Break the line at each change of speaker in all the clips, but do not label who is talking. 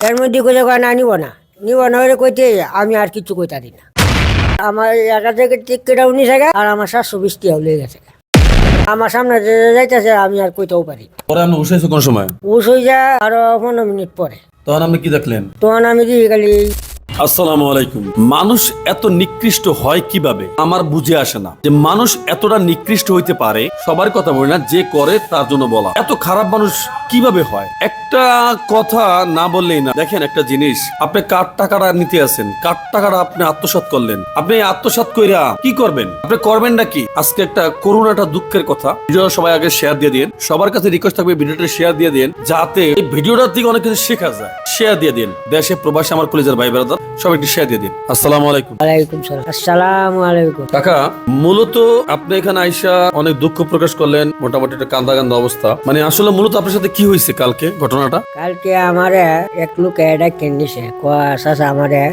এর মধ্যে কইলে কয় না নিব না হলে কইতে আমি আর কিছু কইতা দিই না। আমার 1000 টিকিট 19 টাকা আর আমার 720 টাকা হয়ে গেছে। আমার সামনে যে যাইতেছে আমি আর কইতেও পারি।
পরে আপনি উঠেছে কোন সময়?
উস হয়ে যা আরো 15 মিনিট পরে।
তখন আপনি কি দেখলেন?
তখন আমি দিই খালি
আসসালামু আলাইকুম। মানুষ এত নিকৃষ্ট হয় কিভাবে আমার বুঝে আসে না, যে মানুষ এতটা নিকৃষ্ট হইতে পারে। সবার কথা বলি না, যে করে তার জন্য বলা। এত খারাপ মানুষ কিভাবে হয়? একটা কথা না বললেই না। দেখেন একটা জিনিস, আপনি কার টাকাটা নিতে আছেন, কার টাকাটা আপনি আত্মসাৎ করলেন, আপনি আত্মসাৎ কইরা কি করবেন? আপনি করবেন নাকি? আজকে একটা করুণ একটা দুঃখের কথা। ভিডিওটা সবাই আগে শেয়ার দিয়ে দিন। সবার কাছে রিকোয়েস্ট থাকবে ভিডিওটা শেয়ার দিয়ে দিন, যাতে এই ভিডিওটার থেকে অনেক কিছু শেখা যায়। শেয়ার দিয়ে দিন। দেশে প্রবাসী আমার কলেজের ভাই ব্রাদার সবাই একটু শেয়ার দিয়ে দিন। আসসালামু আলাইকুম।
ওয়ালাইকুম সালাম। আসসালামু আলাইকুম।
কাকা, মূলত আপনি এখানে আইসা অনেক দুঃখ প্রকাশ করলেন, মোটামুটি একটা কান্দা কান্দা অবস্থা। মানে আসলে মূলত আপনার সাথে কি হয়েছে কালকে ঘটনাটা?
কালকে আমারে এক লোকে ডাক্তার নিছে, কয়া চাচা আমারে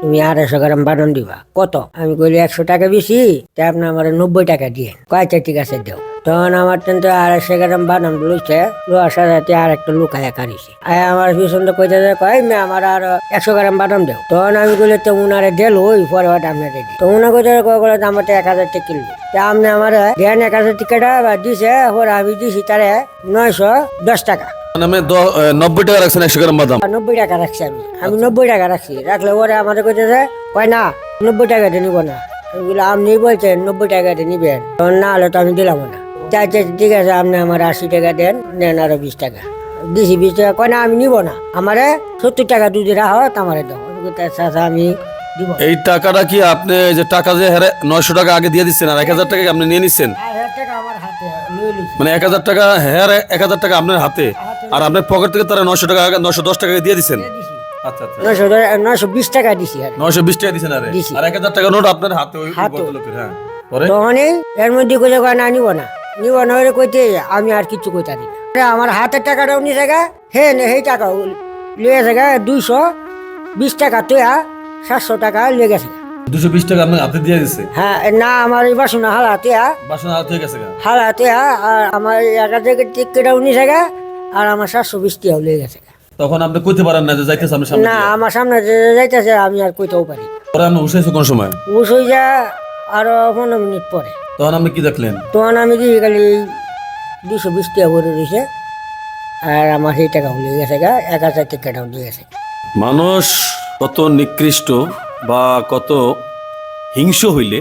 তুমি 250 গ্রাম বাদাম দিবা। কত? আমি কইলি 100 টাকা বেশি, তা আপনি আমার 90 টাকা দিয়ে। কয়টা ঠিক আছে দেও। তখন আমার তো 250 গ্রাম বাদাম লইছে, লোয়ার সাথে আর একটা লোক আয়া কারিছে। আয়া আমার পিছনটা কইতে যায়, কয় মে আমার আর 100 গ্রাম বাদাম দেও। তখন আমি কইলে তো উনারে দেল ওই পরে ওটা আপনার রেডি। তো উনা কইতে কয় আমার 1000 টাকা কিনলো। তা আপনি আমার দেন 1000 টাকাটা দিছে, পরে আমি দিছি তারে 910 টাকা।
মানে আমি 90 টাকা রাখছেন 100 গ্রাম বাদাম?
90 টাকা রাখছি আমি 90 টাকা রাখছি। রাখলে ওরে আমাদের কইতেছে কয় না 90 টাকাটা নিব না। আমি বললাম আপনি বলছেন 90 টাকাটা নিবেন, তখন না হলে তো আমি দিলাম না। ঠিক আছে আপনি আমার 80 টাকা দেন আরো 20 টাকা দিছি। 20 টাকা কয় না আমি নিব না, আমারে 70 টাকা দুধ রাখো আমারে দাও। আমি দিব।
এই টাকাটা কি আপনি যে টাকা যে 900 টাকা আগে দিয়ে দিচ্ছেন আর 1000 টাকা আপনি নিয়ে নিচ্ছেন?
1000 টাকা আমার হাতে নিয়ে নিছি।
মানে 1000 টাকা 1000 টাকা আপনার হাতে, আর আপনার পকেট থেকে তারা 900 টাকা 910 টাকা দিয়ে দিচ্ছেন? আচ্ছা আচ্ছা,
920 টাকা দিছি।
920 টাকা দিচ্ছেন
দিছি।
আর 1000 টাকা নোট আপনার হাতে ওই
হাতে।
ভদ্রলোকের। হ্যাঁ, পরে
তখনই এর মধ্যে কইলে কয় না নিব না হলে কইতে আমি আর কিছু কইতা দিই না। আমার হাতের টাকাটা 19 টাকা সেই টাকা লিয়ে গেছে 220 টাকা তুইয়া 700 টাকা লিয়ে গেছে।
220 টাকা আপনার হাতে দিয়ে দিচ্ছে?
হ্যাঁ না আমার এই বাসন হালা তুইয়া
বাসন হাতে হয়ে গেছে?
হালা তুইয়া আর আমার 1000 টিকিট 19 টাকা আর আমার 720 টাকা লিয়ে গেছে।
তখন আপনি কইতে পারেন না যে যাইতেছে আমি সামনে
না
দিয়ে?
আমার সামনে যে যাইতেছে আমি আর কইতেও পারি।
পরে আপনি উঠেছে কোন সময়?
উস হয়ে যা আরো 15 মিনিট পরে।
তখন আপনি কি দেখলেন?
তখন আমি দিই খালি 220 টাকা ভরে দিয়েছে আর আমার সেই টাকা হয়ে গেছে 1000 টাকাটাও দিয়ে গেছে।
মানুষ কত নিকৃষ্ট বা কত হিংস্র হইলে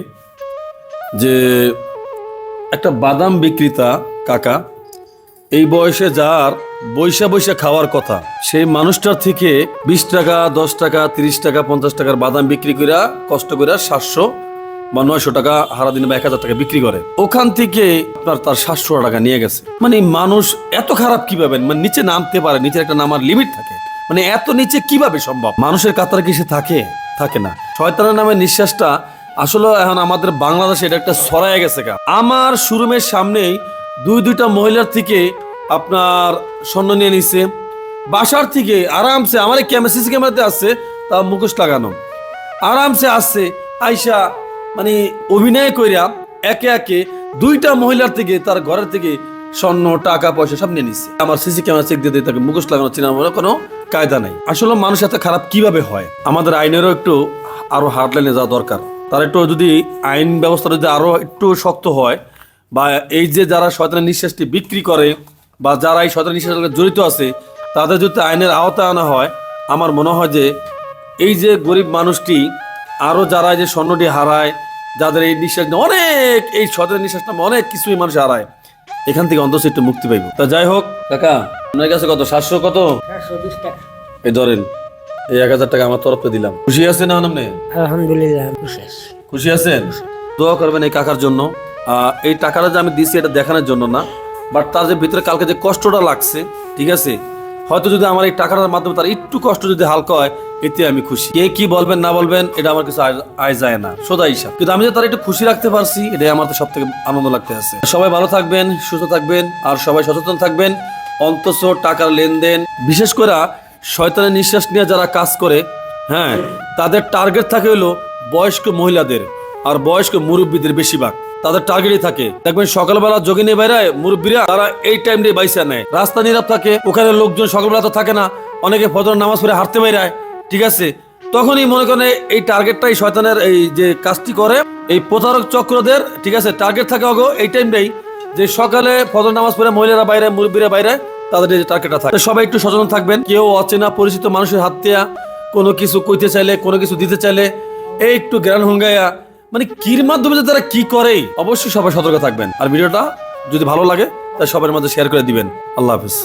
যে একটা বাদাম বিক্রেতা কাকা, এই বয়সে যার বৈশা বৈশা খাওয়ার কথা, সেই মানুষটার থেকে 20 টাকা 10 টাকা 30 টাকা 50 টাকার বাদাম বিক্রি করে কষ্ট করে 700 বা 900 টাকা হারা দিনে বা 1000 টাকা বিক্রি করে, ওখান থেকে আপনার তার 700 টাকা নিয়ে গেছে। মানে মানুষ এত খারাপ কিভাবে, মানে নিচে নামতে পারে? নিচে একটা নামার লিমিট থাকে, মানে এত নিচে কিভাবে সম্ভব? মানুষের কাতারে কি সে থাকে না? শয়তানের নামে নিঃশ্বাসটা আসলে এখন আমাদের বাংলাদেশে এটা একটা ছড়ায় গেছে। আমার শোরুমের সামনেই দুইটা মহিলার থেকে আপনার স্বর্ণ নিয়ে নিছে। বাসার থেকে আরামসে আমার সিসি ক্যামেরাতে আসছে, তা মুখোশ লাগানো, আরামসে আসছে আইসা মানে অভিনয় কইরা একে একে দুইটা মহিলার থেকে তার ঘরের থেকে স্বর্ণ টাকা পয়সা সব নিয়ে নিচ্ছে। আমার সিসি ক্যামেরা চেক দিয়ে তাকে মুখোশ লাগানো চিনা কোনো কায়দা নাই। আসলে মানুষ এত খারাপ কিভাবে হয়? আমাদের আইনেরও একটু আরো হার্ড লাইনে যাওয়া দরকার। তার একটু যদি আইন ব্যবস্থা যদি আরো একটু শক্ত হয়, বা এই যে যারা শয়তানের নিঃশ্বাসটি বিক্রি করে বা যারা এই শয়তানের নিঃশ্বাসের সাথে জড়িত আছে, তাদের যদি আইনের আওতায় আনা হয়, আমার মনে হয় যে এই যে গরিব মানুষটি আরো যারা যে স্বর্ণটি হারায়, যাদের এই নিঃশ্বাস অনেক, এই শয়তানের নিঃশ্বাস নামে অনেক কিছুই মানুষ হারায়, এখান থেকে অন্তত একটু মুক্তি পাইব। তা যাই হোক কাকা, আপনার কাছে কত? 700 কত?
720 টাকা।
এই ধরেন, এই 1000 টাকা আমার তরফে দিলাম। খুশি আছেন এখন আপনি?
আলহামদুলিল্লাহ খুশি আছি।
খুশি আছেন? দোয়া করবেন এই কাকার জন্য। এই টাকাটা যে আমি দিচ্ছি এটা দেখানোর জন্য না, বাট তার যে ভিতরে কালকে যে কষ্টটা লাগছে, ঠিক আছে, হয়তো যদি আমার এই টাকাটার মাধ্যমে তার একটু কষ্ট যদি হালকা হয়, এতে আমি খুশি। কে কি বলবেন না বলবেন এটা আমার কিছু আয় যায় না, সোজা হিসাব। কিন্তু আমি যে তার একটু খুশি রাখতে পারছি, এটাই আমার সব থেকে আনন্দ লাগতে আছে। সবাই ভালো থাকবেন, সুস্থ থাকবেন, আর সবাই সচেতন থাকবেন। অন্তত টাকার লেনদেন, বিশেষ করে শয়তানের নিঃশ্বাস নিয়ে যারা কাজ করে, হ্যাঁ, তাদের টার্গেট থাকে হলো বয়স্ক মহিলাদের আর বয়স্ক মুরব্বীদের। বেশিরভাগ তাদের টার্গেটই থাকে। দেখবেন সকালবেলা যোগিনী বাইরে মুরব্বীরা তারা এই টাইম দিয়ে বাইসা নেয়, রাস্তা নীরব থাকে, ওখানে লোকজন সকালবেলা তো থাকে না, অনেকে ফজর নামাজ পড়ে হাঁটতে বেরায়, ঠিক আছে, তখনই মনে করেন এই টার্গেটটাই শয়তানের এই যে কাজটি করে, এই প্রতারক চক্রদের, ঠিক আছে, টার্গেট থাকে অগো এই টাইমটাই, যে সকালে ফজর নামাজ পড়ে মহিলারা বাইরে, মুরব্বীরা বাইরে, তাদের এই টার্গেটটা থাকে। তো সবাই একটু সচেতন থাকবেন। কেউ অচেনা পরিচিত মানুষের হাত দিয়া কোনো কিছু কইতে চাইলে, কোনো কিছু দিতে চাইলে এই একটু জ্ঞান হুঙ্গাইয়া, মানে কির মাধ্যমে যে তারা কি করে, অবশ্যই সবাই সতর্ক থাকবেন। আর ভিডিওটা যদি ভালো লাগে তাহলে সবার মধ্যে শেয়ার করে দিবেন। আল্লাহ হাফিজ।